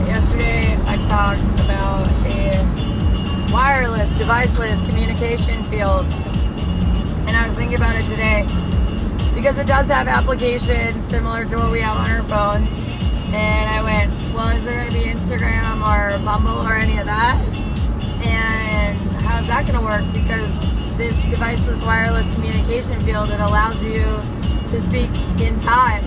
Yesterday I talked about a wireless, deviceless communication field, and I was thinking about it today because it does have applications similar to what we have on our phones. And I went, well, is there going to be Instagram or Bumble or any of that? And how's that going to work? Because this deviceless wireless communication field, it allows you to speak in time.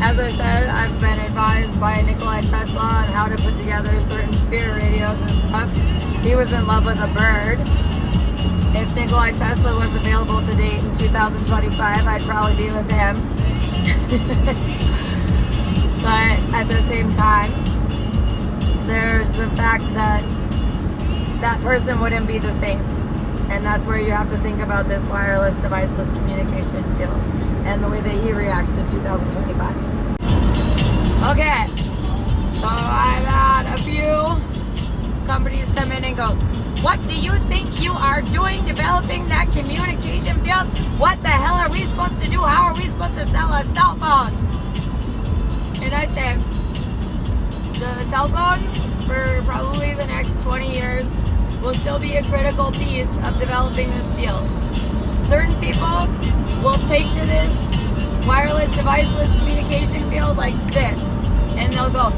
As I said, I've been advised by Nikola Tesla on how to put together certain spirit radios and stuff. He was in love with a bird. If Nikola Tesla was available to date in 2025, I'd probably be with him. But at the same time, there's the fact that that person wouldn't be the same. And that's where you have to think about this wireless, deviceless communication field and the way that he reacts to 2025. Okay, so I've had a few companies come in and go, what do you think you are doing developing that communication field? What the hell are we supposed to do? How are we supposed to sell a cell phone? And I say, the cell phones for probably the next 20 years will still be a critical piece of developing this field. Certain people will take to this wireless, deviceless communication field like this, and they'll go,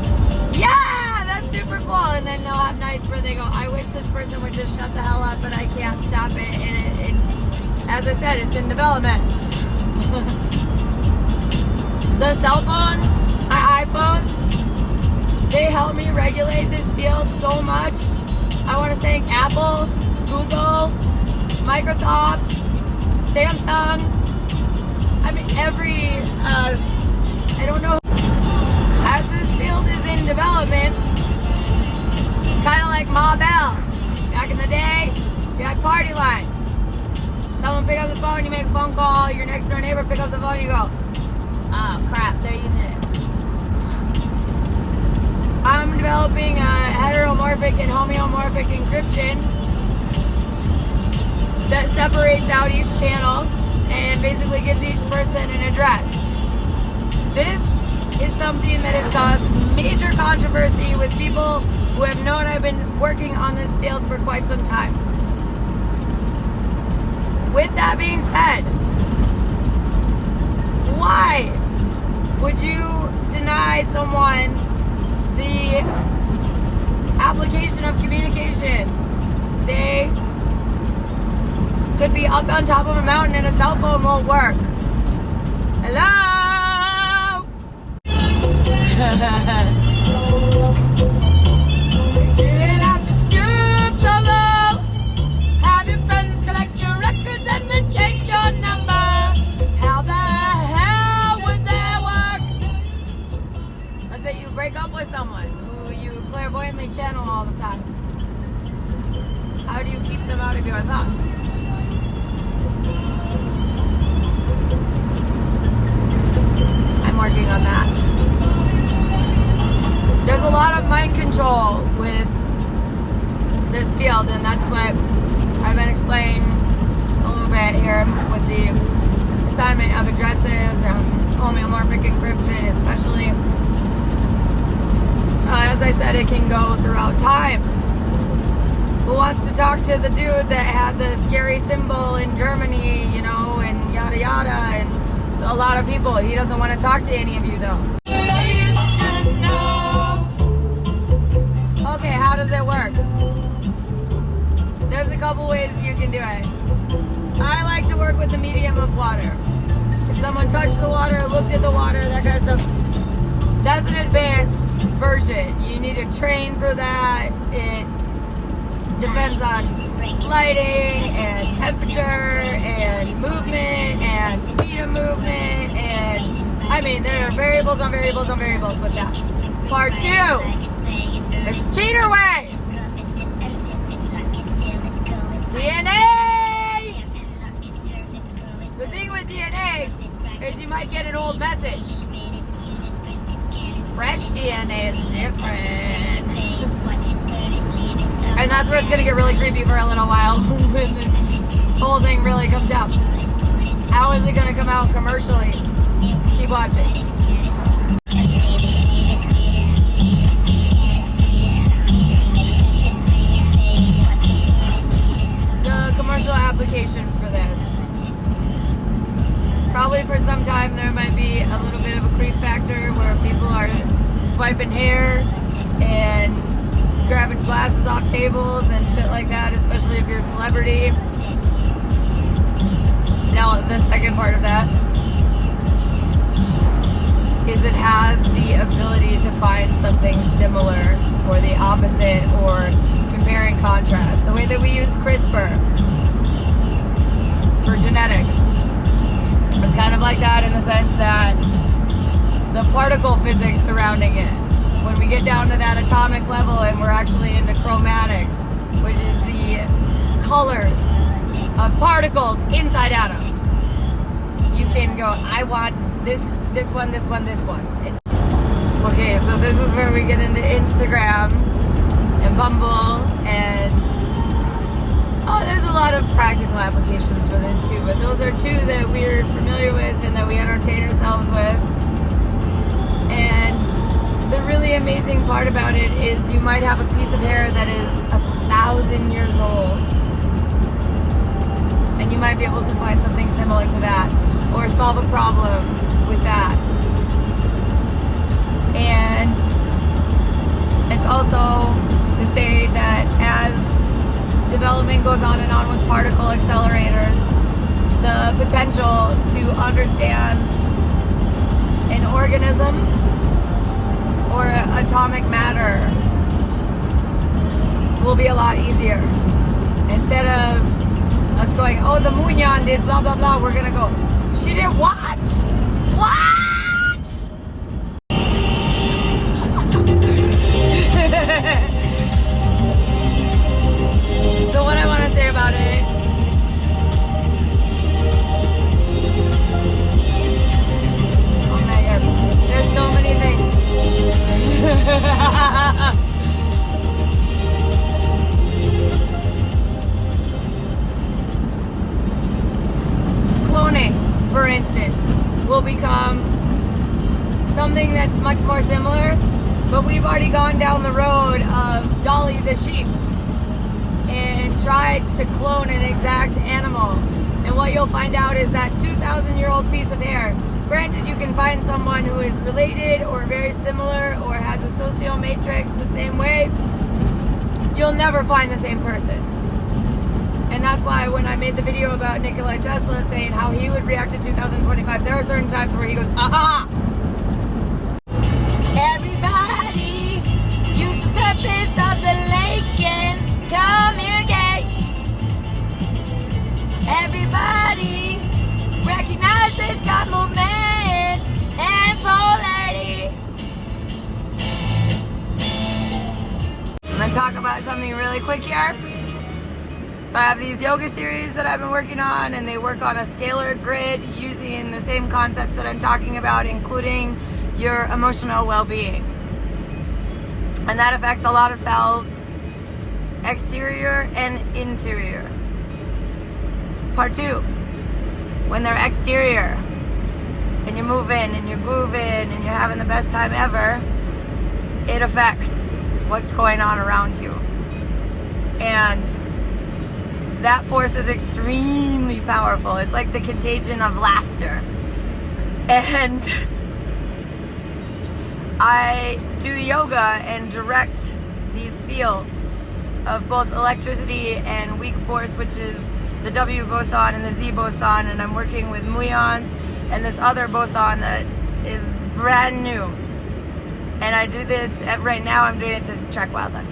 yeah, that's super cool. And then they'll have nights where they go, I wish this person would just shut the hell up, but I can't stop it. And it as I said, it's in development. The cell phone, my iPhones, they help me regulate this field so much. I want to thank Apple, Google, Microsoft, Samsung. I mean, I don't know. As this field is in development, kind of like Ma Bell. Back in the day, you had party line. Someone pick up the phone, you make a phone call, your next door neighbor pick up the phone, you go, oh crap, they're using it. I'm developing a heteromorphic and homeomorphic encryption that separates out each channel and basically gives each person an address. This is something that has caused major controversy with people who have known I've been working on this field for quite some time. With that being said, why would you deny someone the application of communication? They could be up on top of a mountain and a cell phone won't work. Hello? Didn't have to stoop so low. Have your friends collect your records and then change your number. How the hell would that work? Let's say you break up with someone who you clairvoyantly channel all the time. How do you keep them out of your thoughts? I'm working on that. There's a lot of mind control with this field, and that's what I've been explaining a little bit here with the assignment of addresses and homeomorphic encryption, especially. As I said, it can go throughout time. Who wants to talk to the dude that had the scary symbol in Germany, you know, and yada yada, and a lot of people. He doesn't want to talk to any of you, though. Okay, how does it work? There's a couple ways you can do it. I like to work with the medium of water. If someone touched the water, looked at the water, that kind of stuff, that's an advanced version. You need to train for that. It depends on lighting and temperature and movement and speed of movement, and I mean there are variables on variables on variables with that. Part 2, there's a cheater way. DNA. The thing with DNA is you might get an old message. Fresh DNA is different. And that's where it's going to get really creepy for a little while when this whole thing really comes out. How is it going to come out commercially? Keep watching. Probably for some time there might be a little bit of a creep factor where people are swiping hair and grabbing glasses off tables and shit like that, especially if you're a celebrity. Now, the second part of that is it has the ability to find something similar or the opposite or compare and contrast. The way that we use CRISPR for genetics, it's kind of like that in the sense that the particle physics surrounding it, when we get down to that atomic level and we're actually into chromatics, which is the colors of particles inside atoms, you can go, I want this one, this one, this one. Okay, so this is where we get into Instagram and Bumble and there's a lot of practical applications for this too, but those are two that we're familiar with and that we entertain ourselves with. And the really amazing part about it is you might have a piece of hair that is 1,000 years old, and you might be able to find something similar to that or solve a problem with that. And it's also to say that as development goes on and on with particle accelerators, the potential to understand an organism or atomic matter will be a lot easier. Instead of us going, oh, the Munyan did blah blah blah, we're gonna go, she did what? What? So what I want to say about it, oh my god, there's so many things. Cloning, for instance, will become something that's much more similar, but we've already gone down the road of Dolly the sheep and tried to clone an exact animal. And what you'll find out is that 2,000-year-old piece of hair, granted you can find someone who is related or very similar or has a sociomatrix the same way, you'll never find the same person. And that's why when I made the video about Nikola Tesla saying how he would react to 2025, there are certain times where he goes, aha! Everybody use the surface of the lake and communicate. Everybody recognize it's got movement and polarity. I'm going to talk about something really quick here. So I have these yoga series that I've been working on, and they work on a scalar grid using the same concepts that I'm talking about, including your emotional well-being. And that affects a lot of cells, exterior and interior. Part 2, when they're exterior and you're moving and you're grooving and you're having the best time ever, it affects what's going on around you. And that force is extremely powerful. It's like the contagion of laughter. And I do yoga and direct these fields of both electricity and weak force, which is the W boson and the Z boson, and I'm working with muons and this other boson that is brand new. And I do this, right now I'm doing it to track wildlife.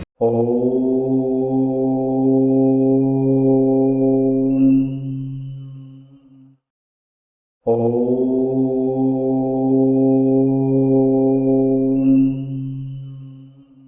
Oh.